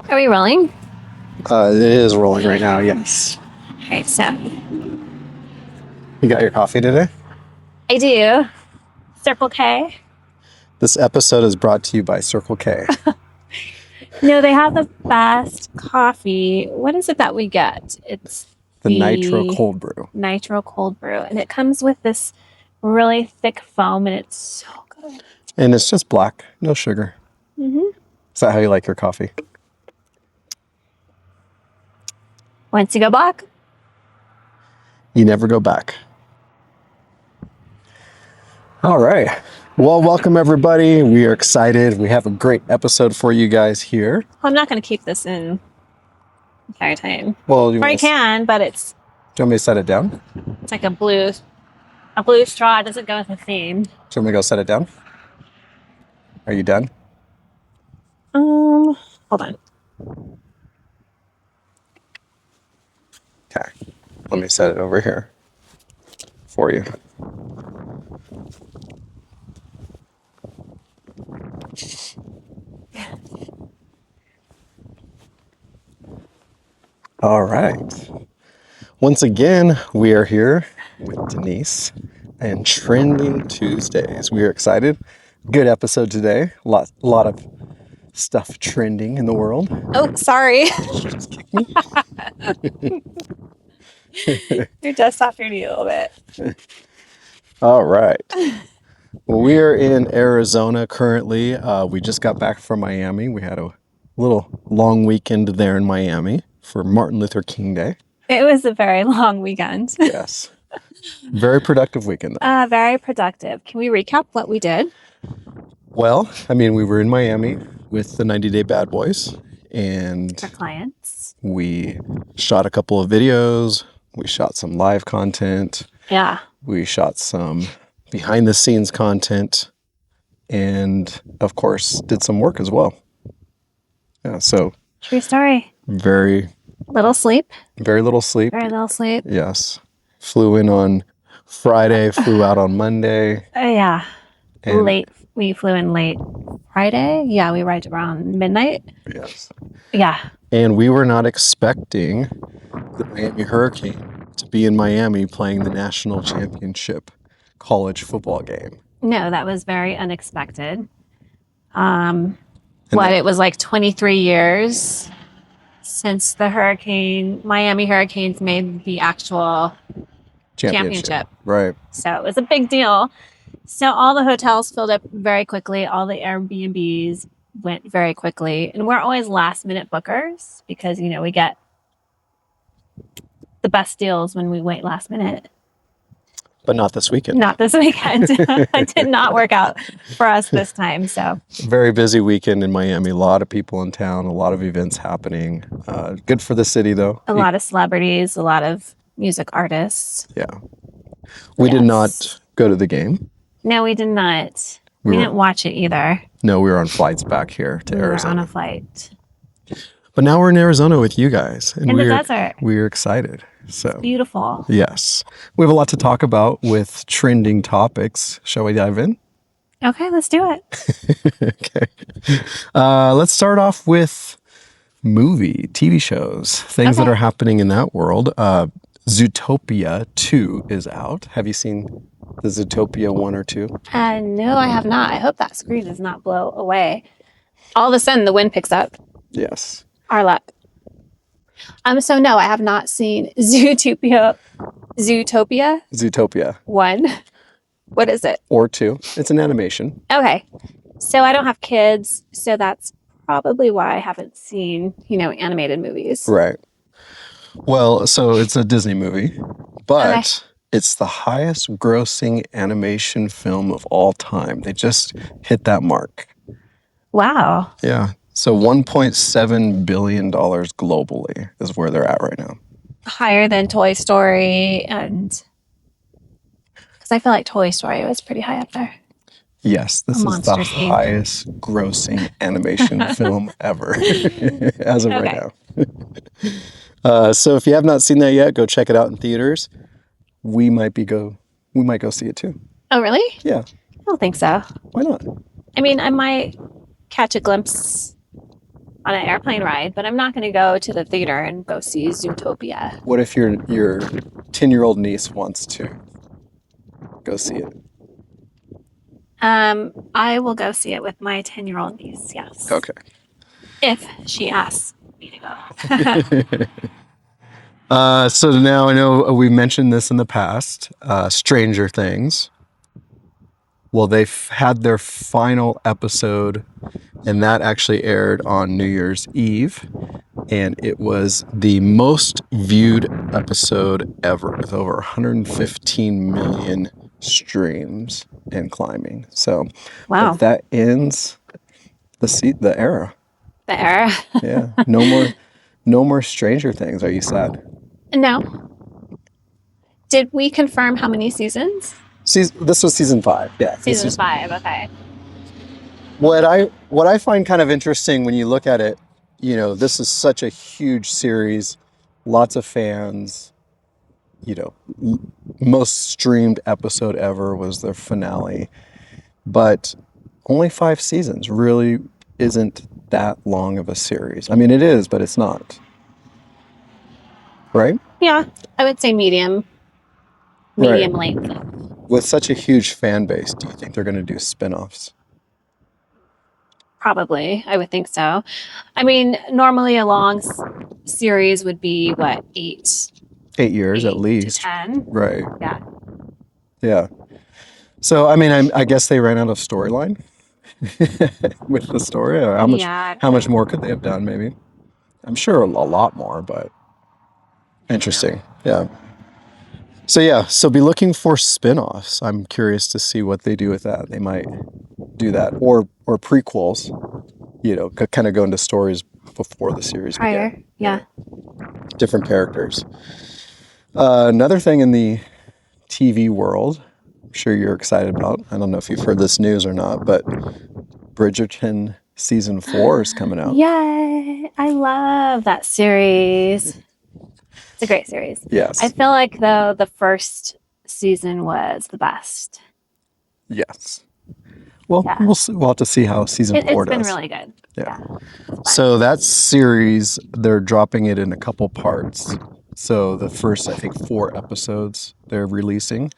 Are we rolling? It is rolling right now, yes. Okay, so. You got your coffee today? I do. Circle K. This episode is brought to you by Circle K. No, they have the best coffee. What is it that we get? It's the Nitro cold brew. Nitro cold brew. And it comes with this really thick foam, and it's so good. And it's just black, no sugar. Mm-hmm. Is that how you like your coffee? Once you go black, you never go back. All right. Well, welcome everybody. We are excited. We have a great episode for you guys here. I'm not going to keep this in the entire time. Well, or I can, but it's... Do you want me to set it down? It's like a blue straw. It doesn't go with the theme. Do you want me to go set it down? Are you done? Hold on. Okay. Let me set it over here for you. All right. Once again, we are here with Denise and Trending Tuesdays. We are excited. Good episode today. A lot of stuff trending in the world. Oh, sorry. Did you just kick me? You're just off your knee a little bit. All right. Well, we are in Arizona currently. We just got back from Miami. We had a little long weekend there in Miami for Martin Luther King Day. It was a very long weekend. Yes. Very productive weekend, though. Very productive. Can we recap what we did? Well, I mean, we were in Miami with the 90 Day Bad Boys. And for clients. We shot a couple of videos. We shot some live content. Yeah. We shot some behind the scenes content. And, of course, did some work as well. Yeah, so. True story. Very little sleep. Very little sleep. Very little sleep. Yes. Flew in on Friday, flew out on Monday. Yeah. Late. We flew in late Friday. Yeah, we arrived around midnight. Yes. Yeah. And we were not expecting the Miami Hurricane to be in Miami playing the national championship college football game. No, that was very unexpected. It was like 23 years since the Miami Hurricanes made the actual championship. Right. So it was a big deal. So all the hotels filled up very quickly. All the Airbnbs went very quickly. And we're always last minute bookers because, we get the best deals when we wait last minute. But not this weekend. Not this weekend. It did not work out for us this time. So very busy weekend in Miami. A lot of people in town. A lot of events happening. Good for the city, though. A lot of celebrities. A lot of music artists. Yeah. We did not go to the game. No, we did not. We didn't watch it either. No, we were on flights back here to Arizona. We were on a flight. But now we're in Arizona with you guys. And in the desert. We're excited. So it's beautiful. Yes. We have a lot to talk about with trending topics. Shall we dive in? Okay, let's do it. Okay. Let's start off with TV shows, things that are happening in that world. Zootopia 2 is out. Have you seen the Zootopia 1 or 2? No, I have not. I hope that screen does not blow away. All of a sudden, the wind picks up. Yes. Our luck. So no, I have not seen Zootopia. Zootopia 1. What is it? Or 2. It's an animation. Okay. So I don't have kids, so that's probably why I haven't seen, animated movies. Right. Well, so it's a Disney movie, but it's the highest grossing animation film of all time. They just hit that mark. Wow. Yeah. So $1.7 billion globally is where they're at right now. Higher than Toy Story because I feel like Toy Story was pretty high up there. Yes, this is the highest grossing animation film ever as of right now. So if you have not seen that yet, go check it out in theaters. We might go see it too. Oh, really? Yeah. I don't think so. Why not? I mean, I might catch a glimpse on an airplane ride, but I'm not going to go to the theater and go see Zootopia. What if your 10-year-old niece wants to go see it? I will go see it with my 10-year-old niece, yes. Okay. If she asks me to go. So now I know we mentioned this in the past, Stranger Things. Well, they've had their final episode, and that actually aired on New Year's Eve. And it was the most viewed episode ever, with over 115 million streams and climbing. So Wow. that ends the era. The era. Yeah. No more Stranger Things. Are you sad? No. Did we confirm how many seasons? This was season 5. Yeah. Season 5, okay. What I find kind of interesting when you look at it, you know, this is such a huge series, lots of fans. You know, most streamed episode ever was the finale, but only 5 seasons really isn't that long of a series. I mean, it is, but it's not. Right? Yeah, I would say medium length. With such a huge fan base, do you think they're going to do spin-offs? Probably, I would think so. I mean, normally a long series would be what, 8 years at least. To 10. Right. Yeah. Yeah. So I mean, I guess they ran out of storyline with the story. Or how much more could they have done? Maybe. I'm sure a lot more, but interesting. Yeah. So be looking for spin-offs. I'm curious to see what they do with that. They might do that, or prequels. You know, kind of go into stories before the series began. Yeah. Different characters. Another thing in the TV world, I'm sure you're excited about. I don't know if you've heard this news or not, but Bridgerton season 4 is coming out. Yay! I love that series. It's a great series. Yes. I feel like, though, the first season was the best. Yes. Well, we'll have to see how season 4 does. It's been really good. Yeah. So that series, they're dropping it in a couple parts. So the first, I think, 4 episodes they're releasing.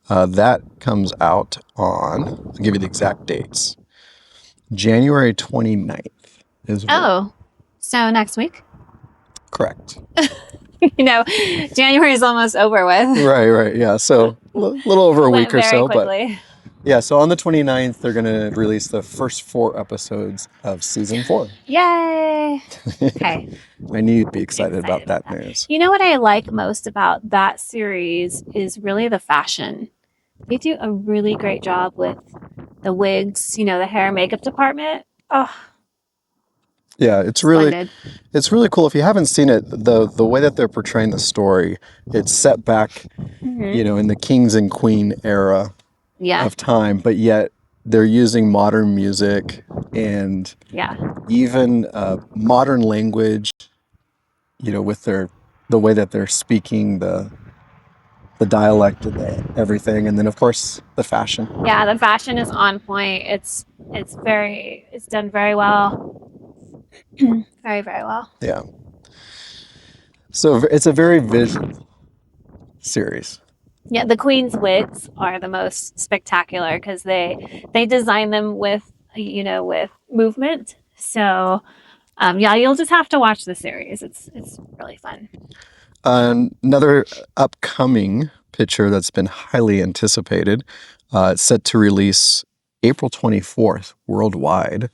That comes out on, I'll give you the exact dates. January 29th is so next week? Correct. You know, January is almost over with. Right. Yeah. So a little over a week or so. Quickly. But yeah, so on the 29th, they're going to release the first 4 episodes of season 4. Yay! Okay. I knew you'd be excited about that news. You know what I like most about that series is really the fashion. They do a really great job with the wigs, you know, the hair and makeup department. Oh, yeah, it's really cool. If you haven't seen it, the way that they're portraying the story, it's set back, you know, in the kings and queen era of time, but yet they're using modern music and even modern language, you know, with the way that they're speaking the dialect and everything, and then of course the fashion. Yeah, the fashion is on point. It's done very well. Very, very well. Yeah. So it's a very visual series. Yeah, the Queen's wigs are the most spectacular because they design them with movement. So you'll just have to watch the series. It's really fun. Another upcoming picture that's been highly anticipated, it's set to release April 24th worldwide,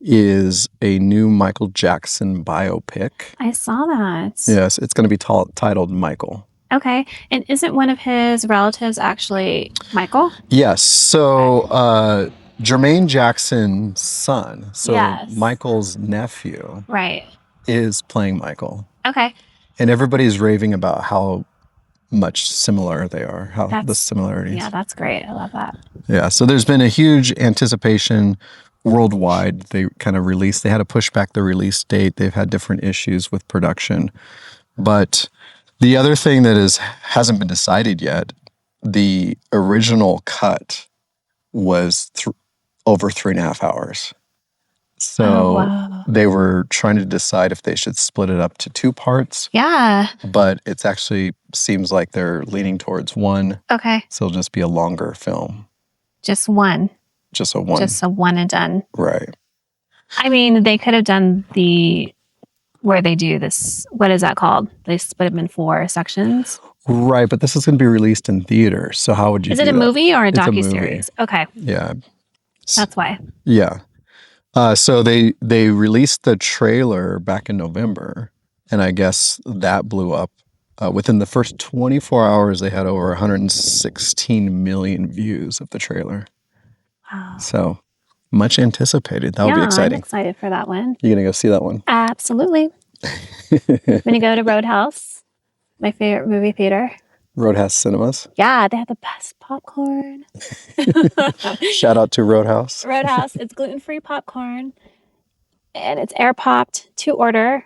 is a new Michael Jackson biopic. I saw that. Yes, it's going to be titled Michael. Okay. And isn't one of his relatives actually Michael? Yes. So Jermaine Jackson's son, Michael's nephew, is playing Michael. Okay. And everybody's raving about how much similar they are, the similarities. Yeah, that's great. I love that. Yeah. So there's been a huge anticipation worldwide. They kind of they had to push back the release date. They've had different issues with production. But the other thing that hasn't been decided yet, the original cut was over 3.5 hours. So wow. they were trying to decide if they should split it up to 2 parts, Yeah. but it's actually seems like they're leaning towards one. Okay. So it'll just be a longer film. Just one. Just a one. Just a one and done. Right. I mean, they could have done where they do this. What is that called? They split them in 4 sections. Right, but this is going to be released in theaters. So how would you Is do it a that? movie or a It's a movie. docuseries? Okay. Yeah. That's why. Yeah. So they released the trailer back in November, and I guess that blew up. Within the first 24 hours, they had over 116 million views of the trailer. Wow. So much anticipated. That would be exciting. I'm excited for that one. You gonna go see that one? Absolutely. I'm gonna go to Roadhouse, my favorite movie theater. Roadhouse Cinemas. Yeah, they have the best popcorn. Shout out to Roadhouse. Roadhouse. It's gluten-free popcorn, and it's air popped to order.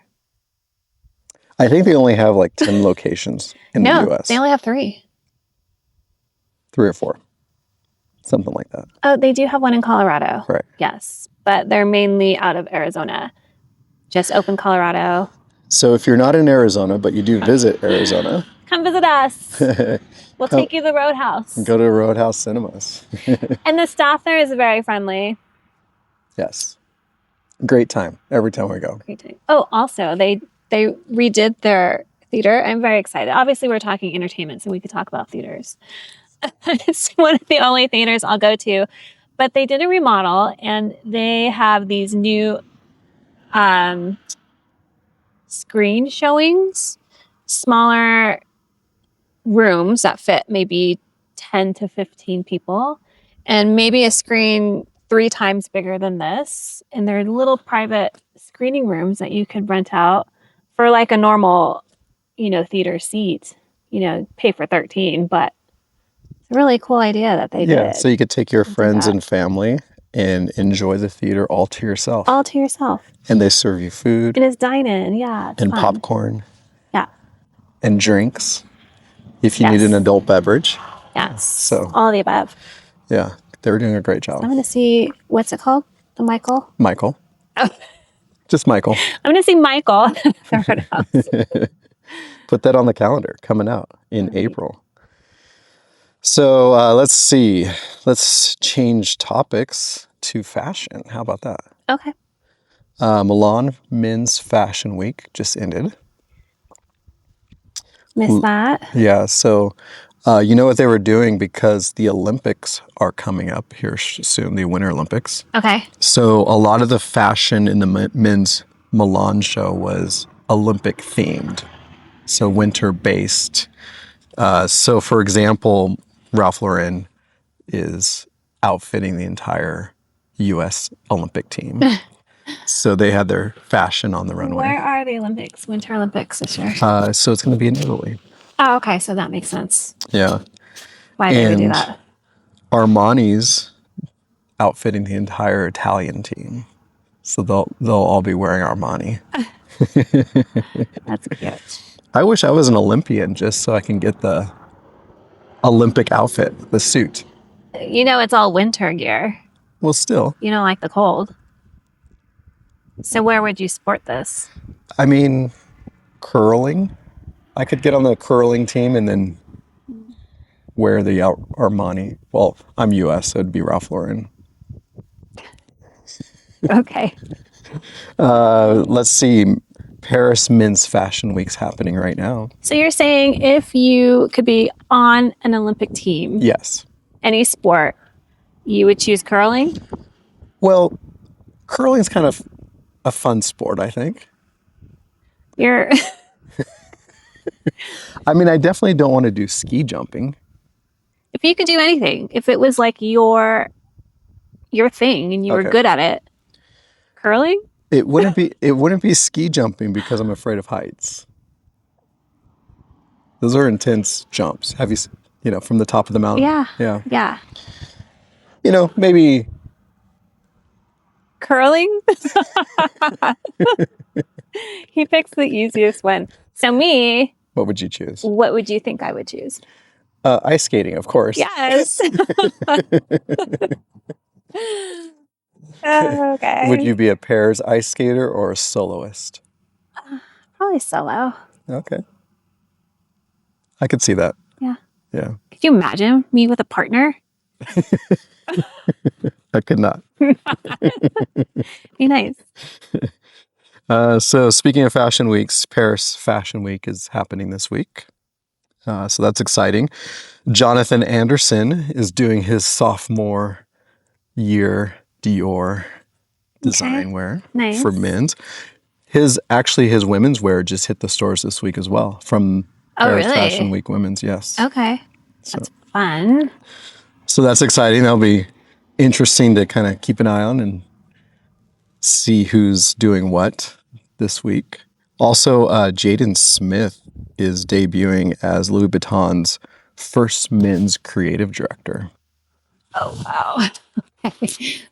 I think they only have like 10 locations in the U.S. They only have 3. 3 or 4. Something like that. Oh, they do have one in Colorado. Right. Yes, but they're mainly out of Arizona. Just open Colorado. So if you're not in Arizona, but you do visit Arizona, come visit us. We'll take you to the Roadhouse. Go to Roadhouse Cinemas. And the staff there is very friendly. Yes. Great time every time we go. Great time. Oh, also, they redid their theater. I'm very excited. Obviously, we're talking entertainment, so we could talk about theaters. It's one of the only theaters I'll go to. But they did a remodel, and they have these new screen showings, smaller rooms that fit maybe 10 to 15 people, and maybe a screen 3 times bigger than this. And they're little private screening rooms that you could rent out for like a normal, theater seat, pay for 13, but it's a really cool idea that they did. Yeah, so you could take your friends and family and enjoy the theater all to yourself. All to yourself. And they serve you food. And it's dine-in, yeah. And fun. popcorn. Yeah. And drinks, if you need an adult beverage. Yes. So all of the above. Yeah, they were doing a great job. I'm going to see, what's it called? The Michael? Michael. Oh. Just Michael. I'm going to see Michael at the Roadhouse. Put that on the calendar, coming out in April. So let's see. Let's change topics to fashion. How about that? Okay. Milan Men's Fashion Week just ended. Missed that. Yeah. So you know what they were doing, because the Olympics are coming up here soon, the Winter Olympics. Okay. So a lot of the fashion in the men's Milan show was Olympic themed. So winter based. So for example, Ralph Lauren is outfitting the entire U.S. Olympic team. So they had their fashion on the runway. Where are the Olympics, Winter Olympics this year? So it's going to be in Italy. Oh, okay. So that makes sense. Yeah. Why did we do that? Armani's outfitting the entire Italian team. So they'll all be wearing Armani. That's cute. I wish I was an Olympian just so I can get the Olympic outfit, the suit. It's all winter gear. Well, still. You don't like the cold. So where would you sport this? I mean, curling. I could get on the curling team and then wear the Armani. Well, I'm U.S., so it'd be Ralph Lauren. Okay. Let's see. Paris Men's Fashion Week's happening right now. So you're saying if you could be on an Olympic team, Yes. any sport, you would choose curling? Well, curling's kind of a fun sport, I think. You're... I mean, I definitely don't want to do ski jumping. If you could do anything, if it was like your thing and you were good at it, curling? It wouldn't be ski jumping because I'm afraid of heights. Those are intense jumps. Have you, from the top of the mountain? Yeah. Yeah. Yeah. Maybe curling? He picks the easiest one. So me. What would you choose? What would you think I would choose? Ice skating, of course. Yes. Oh, Would you okay. be a pairs ice skater or a soloist? Probably solo. Okay. I could see that. Yeah. Yeah. Could you imagine me with a partner? I could not. Be nice. So speaking of fashion weeks, Paris Fashion Week is happening this week. So that's exciting. Jonathan Anderson is doing his sophomore year Dior design Okay. wear Nice. for men's. His women's wear just hit the stores this week as well from Oh, Paris really? Fashion Week Women's. Yes. Okay. So, That's fun. so that's exciting. That'll be interesting to kind of keep an eye on and see who's doing what this week. Also, Jaden Smith is debuting as Louis Vuitton's first men's creative director. Oh, wow.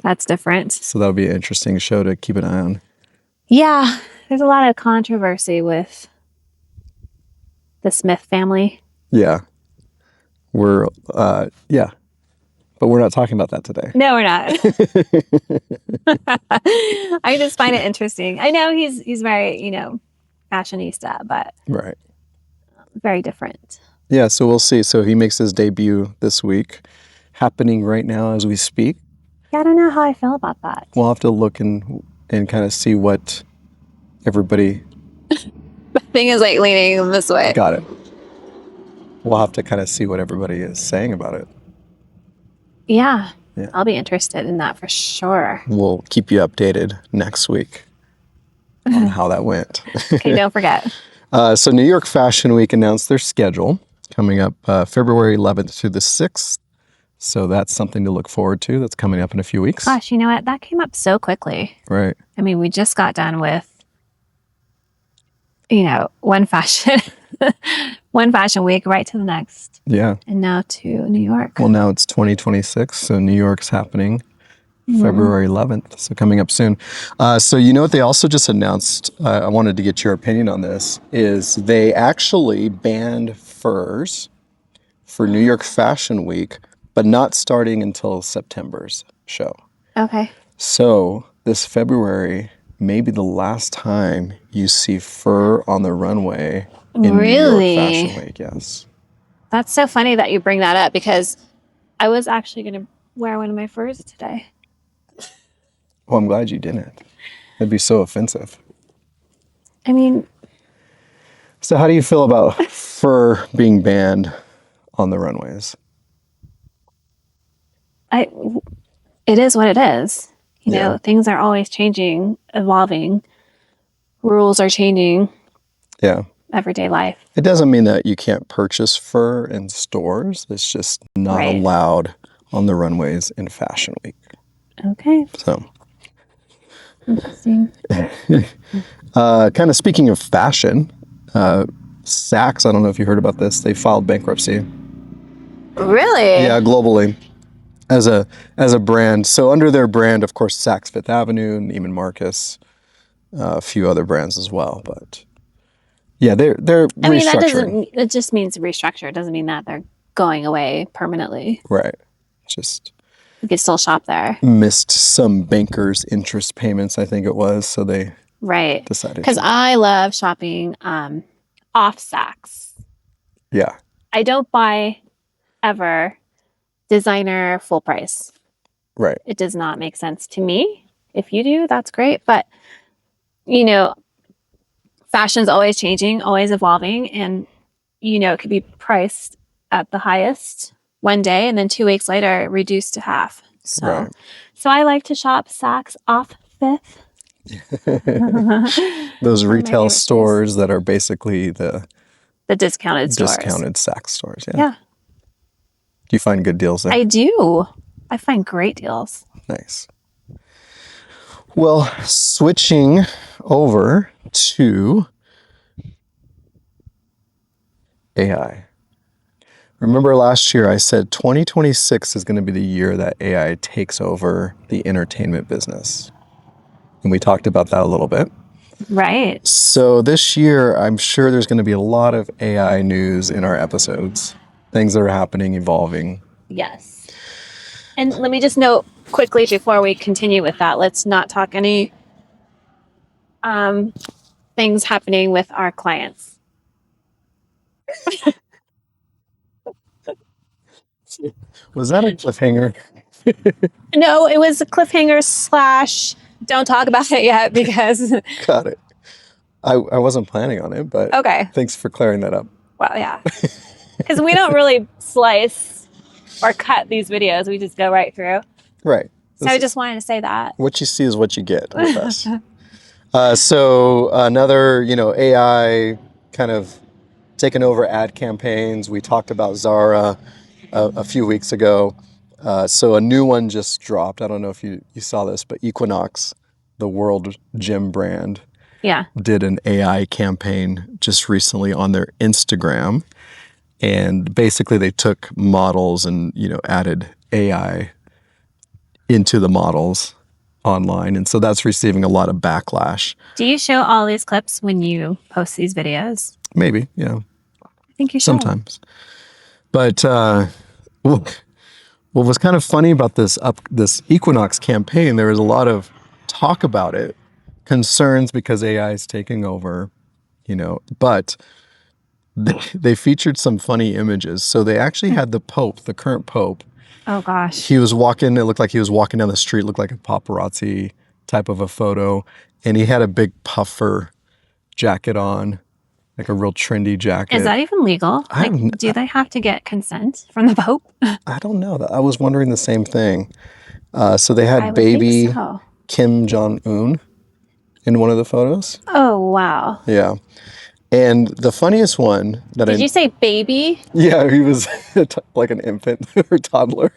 That's different. So that'll be an interesting show to keep an eye on. Yeah. There's a lot of controversy with the Smith family. Yeah. Yeah. But we're not talking about that today. No, we're not. I just find it interesting. I know he's very, fashionista, but Right. very different. Yeah, so we'll see. So he makes his debut this week, happening right now as we speak. Yeah, I don't know how I feel about that. We'll have to look and kind of see what everybody The thing is like leaning this way. got it. We'll have to kind of see what everybody is saying about it. Yeah. Yeah. I'll be interested in that for sure. We'll keep you updated next week on how that went. Okay, don't forget. So New York Fashion Week announced their schedule coming up February 11th through the 6th. So that's something to look forward to. That's coming up in a few weeks. Gosh, you know what? That came up so quickly. Right. I mean, we just got done with, one fashion week right to the next. Yeah. And now to New York. Well, now it's 2026, so New York's happening February 11th, so coming up soon. So you know what they also just announced, I wanted to get your opinion on this, is they actually banned furs for New York Fashion Week, but not starting until September's show. Okay. So this February may be the last time you see fur on the runway in Really? New York Fashion Week, yes. That's so funny that you bring that up because I was actually going to wear one of my furs today. Well, I'm glad you didn't. That'd be so offensive. I mean, So how do you feel about fur being banned on the runways? it is what it is. Yeah. Things are always changing, evolving. Rules are changing. Yeah. Everyday life. It doesn't mean that you can't purchase fur in stores. It's just not Right. allowed on the runways in Fashion Week. Okay. So Interesting. kind of speaking of fashion, Saks, I don't know if you heard about this, they filed bankruptcy. Really? Yeah, globally as a brand. So under their brand, of course, Saks Fifth Avenue, Neiman Marcus, a few other brands as well. But yeah, they're I mean, restructuring. it just means restructure. It doesn't mean that they're going away permanently. Right. Just You can still shop there. missed some bankers' interest payments, I think it was. So they Right. decided. Because I love shopping off Saks. Yeah. I don't buy ever designer full price. Right. It does not make sense to me. If you do, that's great. But, fashion's always changing, always evolving. And, it could be priced at the highest one day and then 2 weeks later reduced to half. So, Right. so I like to shop Saks off Fifth. Those my retail favorite stores that are basically the The discounted stores. discounted Saks stores. Yeah. Yeah, Do you find good deals there? I do. I find great deals. Nice. Well, switching over to AI. Remember last year I said 2026 is going to be the year that AI takes over the entertainment business. And we talked about that a little bit. Right. So this year, I'm sure there's going to be a lot of AI news in our episodes. Things that are happening, evolving. Yes. And let me just note, quickly before we continue with that, let's not talk any things happening with our clients. Was that a cliffhanger? No, it was a cliffhanger slash don't talk about it yet because Got it. I wasn't planning on it, but okay. thanks for clearing that up. Well, yeah. Because we don't really slice or cut these videos. We just go right through. Right. So I just wanted to say that. What you see is what you get with us. So another, AI kind of taking over ad campaigns. We talked about Zara a few weeks ago. So a new one just dropped. I don't know if you saw this, but Equinox, the world gym brand, Yeah. did an AI campaign just recently on their Instagram. And basically they took models and, added AI into the models online. And so that's receiving a lot of backlash. Do you show all these clips when you post these videos? Maybe, yeah. I think you should. Sometimes. But what was kind of funny about this Equinox campaign, there was a lot of talk about it, concerns because AI is taking over, but they featured some funny images. So they actually had the Pope, the current Pope. Oh, gosh. He was walking, it looked like he was walking down the street, looked like a paparazzi type of a photo. And he had a big puffer jacket on, like a real trendy jacket. Is that even legal? Do they have to get consent from the Pope? I don't know. I was wondering the same thing. So they I had would baby think so. Kim Jong-un in one of the photos. Oh, wow. Yeah. And the funniest one that Did you say baby? Yeah, he was like an infant or toddler.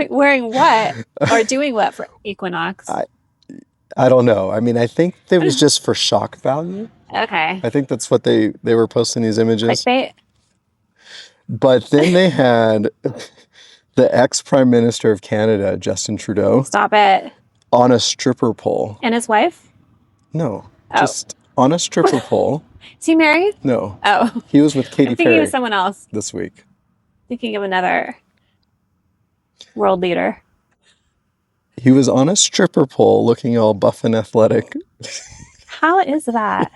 Wearing what? Or doing what for Equinox? I don't know. I mean, I think it was just for shock value. Okay. I think that's what they were posting these images. Clickbait? But then they had the ex-Prime Minister of Canada, Justin Trudeau. Stop it. On a stripper pole. And his wife? No, just on a stripper pole. Is he married? No. Oh. He was with Katy Perry. I'm thinking of someone else. This week. Thinking of another world leader. He was on a stripper pole looking all buff and athletic. How is that?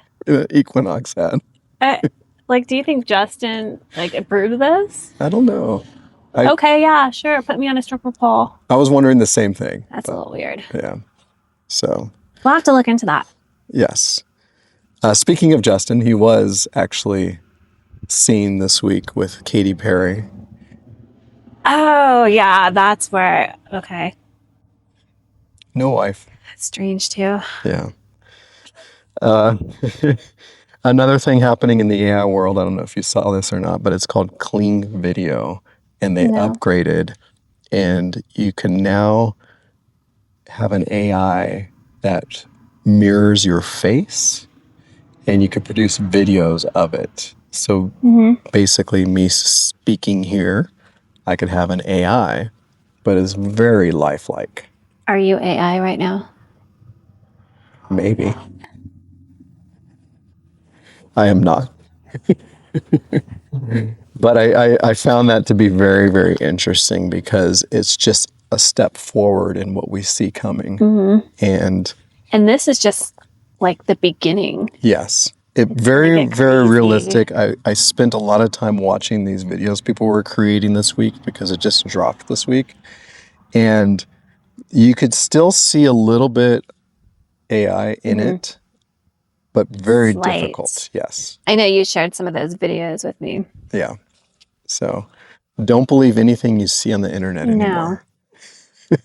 Equinox ad. Do you think Justin approved this? I don't know. Okay, yeah, sure. Put me on a stripper pole. I was wondering the same thing. That's a little weird. Yeah. So. We'll have to look into that. Yes. Speaking of Justin, he was actually seen this week with Katy Perry. Oh, yeah, that's where. Okay. No wife. That's strange, too. Yeah. Another thing happening in the AI world, I don't know if you saw this or not, but it's called Clean Video. And they upgraded. And you can now have an AI that mirrors your face. And you could produce videos of it. So basically me speaking here, I could have an AI, but it's very lifelike. Are you AI right now? Maybe. I am not. But I found that to be very, very interesting because it's just a step forward in what we see coming. And this is just like the beginning. Yes. Very, very realistic. I spent a lot of time watching these videos people were creating this week because it just dropped this week. And you could still see a little bit AI in it, but very difficult. Yes. I know you shared some of those videos with me. Yeah. So don't believe anything you see on the internet anymore.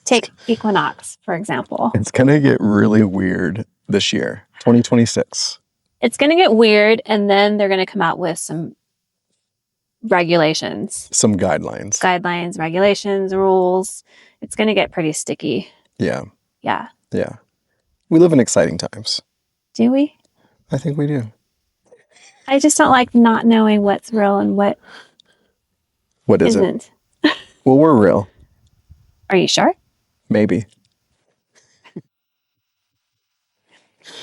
Take Equinox, for example. It's going to get really weird this year, 2026. It's going to get weird, and then they're going to come out with some regulations. Some guidelines. Guidelines, regulations, rules. It's going to get pretty sticky. Yeah. Yeah. Yeah. We live in exciting times. Do we? I think we do. I just don't like not knowing what's real and what isn't. Well, we're real. Are you sure? Maybe.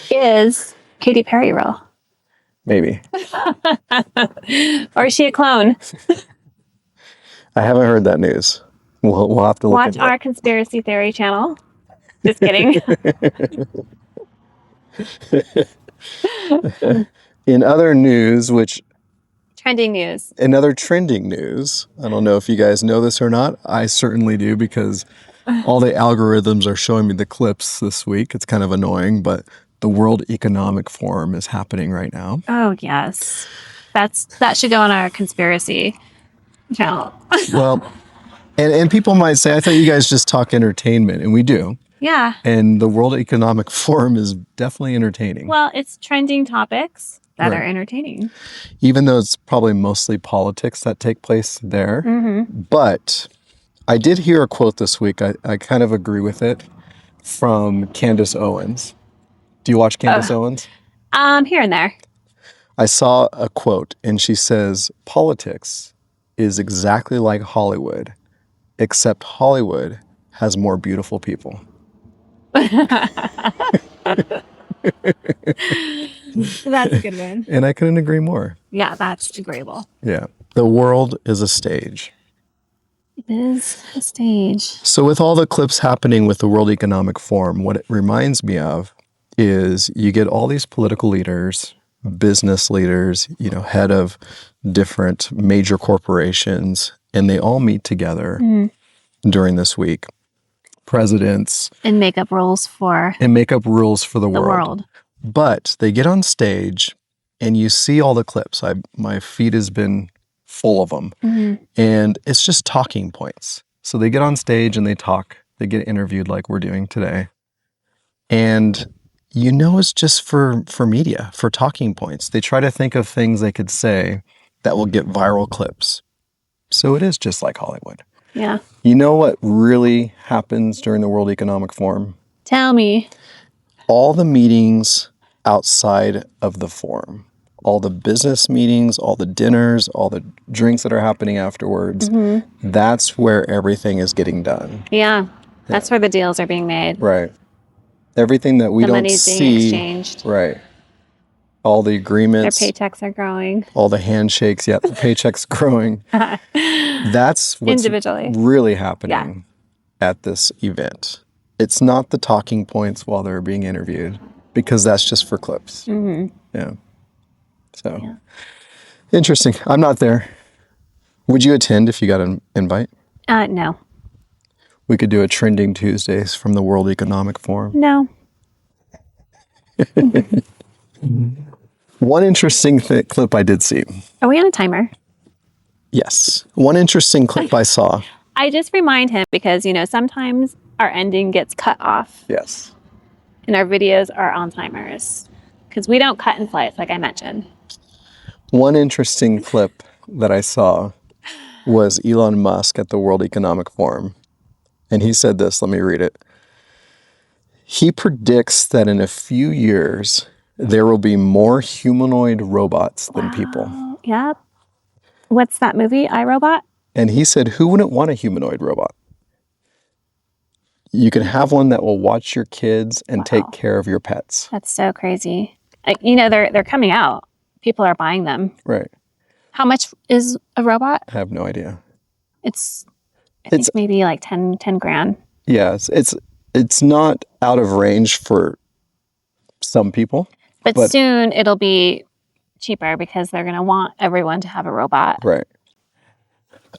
Is Katy Perry real? Maybe. Or is she a clone? I haven't heard that news. We'll have to look Watch into our conspiracy theory channel. Just kidding. In other news, Trending news. in other trending news, I don't know if you guys know this or not. I certainly do because all the algorithms are showing me the clips this week. It's kind of annoying, but the World Economic Forum is happening right now. Oh yes, that should go on our conspiracy channel. Well, and people might say, I thought you guys just talk entertainment, and we do. Yeah. And the World Economic Forum is definitely entertaining. Well, it's trending topics that Right. are entertaining. Even though it's probably mostly politics that take place there. Mm-hmm. But I did hear a quote this week. I kind of agree with it from Candace Owens. Do you watch Candace Owens? Here and there. I saw a quote and she says, politics is exactly like Hollywood, except Hollywood has more beautiful people. That's a good one. And I couldn't agree more. Yeah, that's agreeable. Yeah. The world is a stage. It is a stage. So with all the clips happening with the World Economic Forum, what it reminds me of is you get all these political leaders, business leaders, head of different major corporations, and they all meet together during this week. Presidents. And make up rules for the the world. But they get on stage and you see all the clips. My feed has been full of them. Mm-hmm. And it's just talking points. So they get on stage and they talk. They get interviewed like we're doing today. And it's just for media, for talking points. They try to think of things they could say that will get viral clips. So it is just like Hollywood. Yeah. You know what really happens during the World Economic Forum? Tell me. All the meetings outside of the forum, all the business meetings, all the dinners, all the drinks that are happening afterwards, that's where everything is getting done. Yeah. That's where the deals are being made. Right. Everything that we The don't money's see. being exchanged. Right. All the agreements. Their paychecks are growing. All the handshakes. Yeah, the paycheck's growing. That's what's Individually. really happening at this event. It's not the talking points while they're being interviewed, because that's just for clips. Mm-hmm. Yeah. So, interesting. I'm not there. Would you attend if you got an invite? No. We could do a Trending Tuesdays from the World Economic Forum. No. One interesting clip I did see. Are we on a timer? Yes. One interesting clip I saw. I just remind him because, sometimes our ending gets cut off. Yes. And our videos are on timers because we don't cut in flights, like I mentioned. One interesting clip that I saw was Elon Musk at the World Economic Forum. And he said this, let me read it. He predicts that in a few years, there will be more humanoid robots than people. Yep. What's that movie, iRobot? And he said, who wouldn't want a humanoid robot? You can have one that will watch your kids and take care of your pets. That's so crazy. They're coming out. People are buying them. Right. How much is a robot? I have no idea. I think maybe like 10 grand. Yes. It's not out of range for some people. But soon it'll be cheaper because they're going to want everyone to have a robot. Right.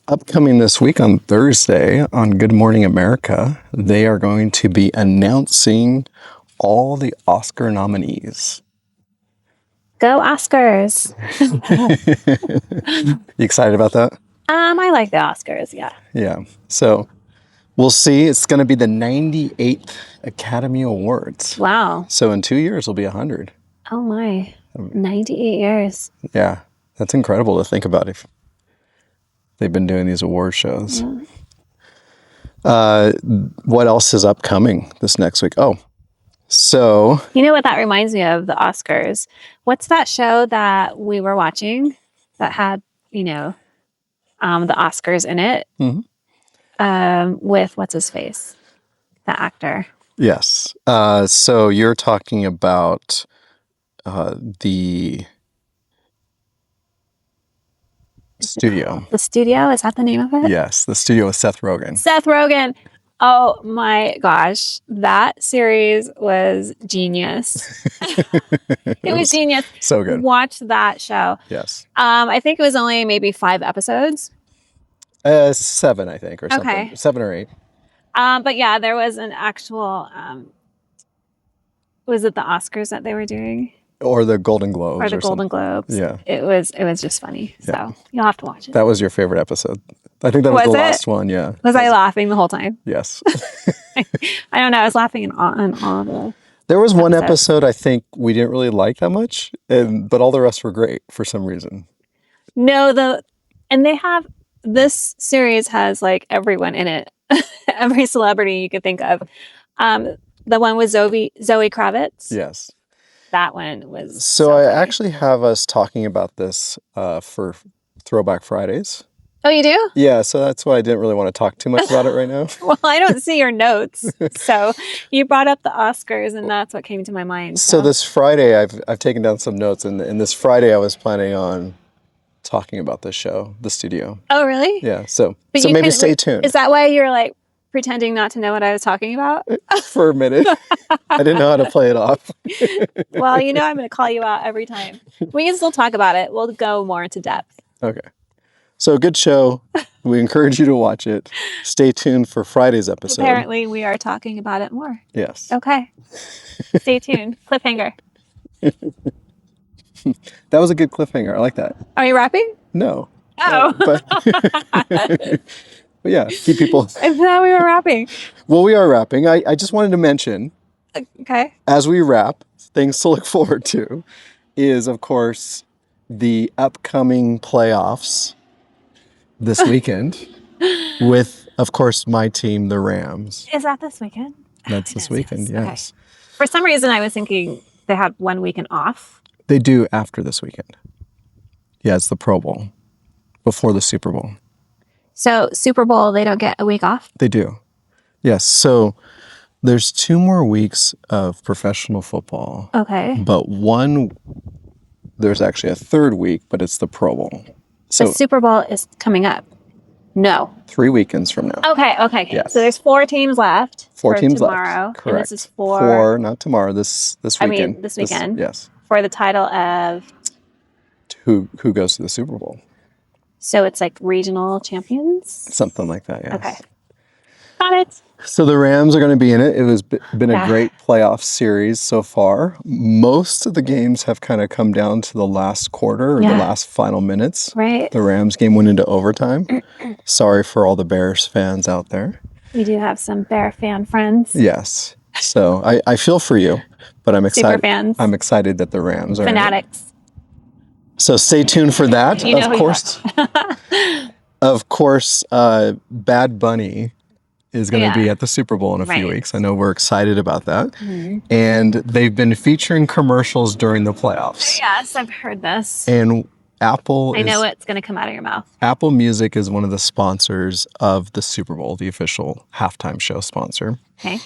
Upcoming this week on Thursday on Good Morning America, they are going to be announcing all the Oscar nominees. Go Oscars. You excited about that? I like the Oscars, yeah. Yeah. So we'll see. It's going to be the 98th Academy Awards. Wow. So in 2 years, it'll be 100. Oh my. 98 years. Yeah. That's incredible to think about if they've been doing these award shows. Yeah. What else is upcoming this next week? Oh, so... You know what that reminds me of, the Oscars? What's that show that we were watching that had, the Oscars in it? With, what's his face? The actor. Yes. So you're talking about the... Studio. The Studio, is that the name of it? Yes, the studio with Seth Rogen. Seth Rogen. Oh my gosh, that series was genius. It was genius. So good. Watch that show. Yes. I think it was only maybe 5 episodes. 7, I think, or something. Okay. 7 or 8. But yeah, there was an actual. Was it the Oscars that they were doing? Or the Golden Globes. Or the Golden Globes. Yeah. It was just funny. So you'll have to watch it. That was your favorite episode. I think that was the last one, yeah. Was I laughing the whole time? Yes. I don't know. I was laughing in all the. There was one episode I think we didn't really like that much, but all the rest were great for some reason. No, and they have, this series has like everyone in it. Every celebrity you could think of. The one with Zoe Kravitz. Yes. That one was so I actually have us talking about this for Throwback Fridays. Oh, you do? Yeah, so that's why I didn't really want to talk too much about it right now. Well, I don't see your notes. So you brought up the Oscars and that's what came to my mind. So this Friday, I've taken down some notes, and this Friday I was planning on talking about this show, The Studio. Oh, really? Yeah, so maybe stay tuned. Is that why you're like pretending not to know what I was talking about? For a minute. I didn't know how to play it off. Well, you know I'm going to call you out every time. We can still talk about it. We'll go more into depth. Okay. So good show. We encourage you to watch it. Stay tuned for Friday's episode. Apparently, we are talking about it more. Yes. Okay. Stay tuned. Cliffhanger. That was a good cliffhanger. I like that. Are you rapping? No. Oh. But yeah, keep people. I thought we were rapping. Well, we are rapping. I just wanted to mention, okay, as we wrap, things to look forward to is, of course, the upcoming playoffs this weekend with, of course, my team, the Rams. Is that this weekend? That's this weekend, yes. Okay. For some reason, I was thinking they had one weekend off. They do after this weekend. Yeah, it's the Pro Bowl before the Super Bowl. So Super Bowl, they don't get a week off? They do. Yes. So there's 2 more weeks of professional football. Okay. But there's actually a 3rd week, but it's the Pro Bowl. So the Super Bowl is coming up. No. 3 weekends from now. Okay. Yes. So there's 4 teams left. 4 teams tomorrow. left. Correct. And this is for 4, not tomorrow. This weekend. I mean, this weekend. Yes. For the title of who goes to the Super Bowl. So it's like regional champions? Something like that, yes. Okay. Got it. So the Rams are going to be in it. It was been a great playoff series so far. Most of the games have kind of come down to the last quarter or the last final minutes. Right. The Rams game went into overtime. Sorry for all the Bears fans out there. We do have some Bear fan friends. Yes. So I feel for you, but I'm excited. Super fans. I'm excited that the Rams are fanatics. So stay tuned for that. You know of course. Of course, Bad Bunny is going to be at the Super Bowl in a few weeks. I know we're excited about that. Mm-hmm. And they've been featuring commercials during the playoffs. Yes, I've heard this. And I know it's going to come out of your mouth. Apple Music is one of the sponsors of the Super Bowl, the official halftime show sponsor. Okay.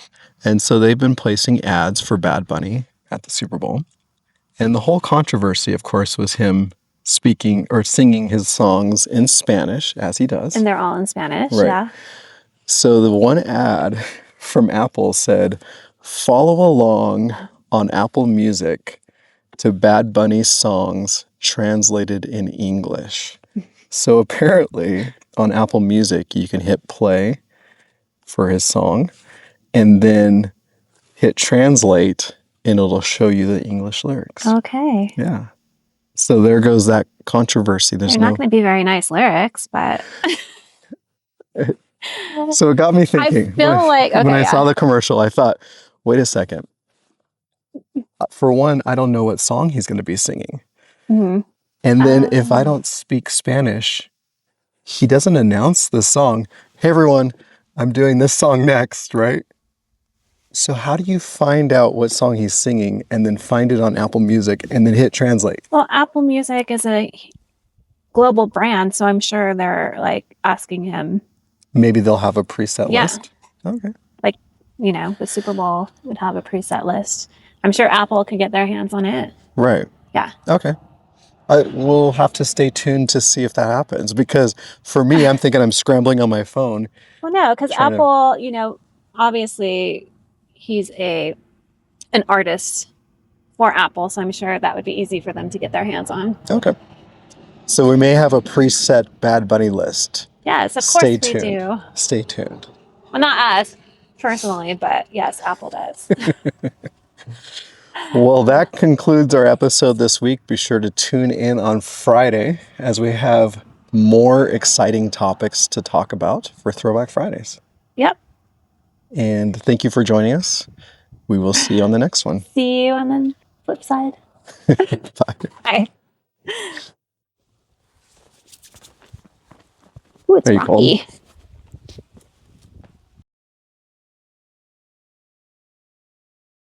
And so they've been placing ads for Bad Bunny at the Super Bowl. And the whole controversy, of course, was him speaking or singing his songs in Spanish, as he does. And they're all in Spanish, right. So the one ad from Apple said, follow along on Apple Music to Bad Bunny's songs translated in English. So apparently on Apple Music, you can hit play for his song and then hit translate and it'll show you the English lyrics. Okay. Yeah. So there goes that controversy. They're not going to be very nice lyrics, but... So it got me thinking. I feel when I saw the commercial, I thought, wait a second. For one, I don't know what song he's going to be singing. Mm-hmm. And then if I don't speak Spanish, he doesn't announce the song. Hey, everyone, I'm doing this song next, right? So how do you find out what song he's singing and then find it on Apple Music and then hit translate? Well, Apple Music is a global brand, so I'm sure they're asking him. Maybe they'll have a preset list. Okay. The Super Bowl would have a preset list. I'm sure Apple could get their hands on it. Right. Yeah. Okay. We'll have to stay tuned to see if that happens, because for me, I'm thinking I'm scrambling on my phone. Well, no, because Trying to- Apple, you know, obviously he's an artist for Apple, so I'm sure that would be easy for them to get their hands on. Okay. So we may have a preset Bad Bunny list. Yes, of Stay course we tuned. do. Stay tuned. Well, not us personally, but yes, Apple does. Well, that concludes our episode this week. Be sure to tune in on Friday as we have more exciting topics to talk about for Throwback Fridays. Yep. And thank you for joining us. We will see you on the next one. See you on the flip side. Bye. Bye. Ooh, it's Are you rocky. cold?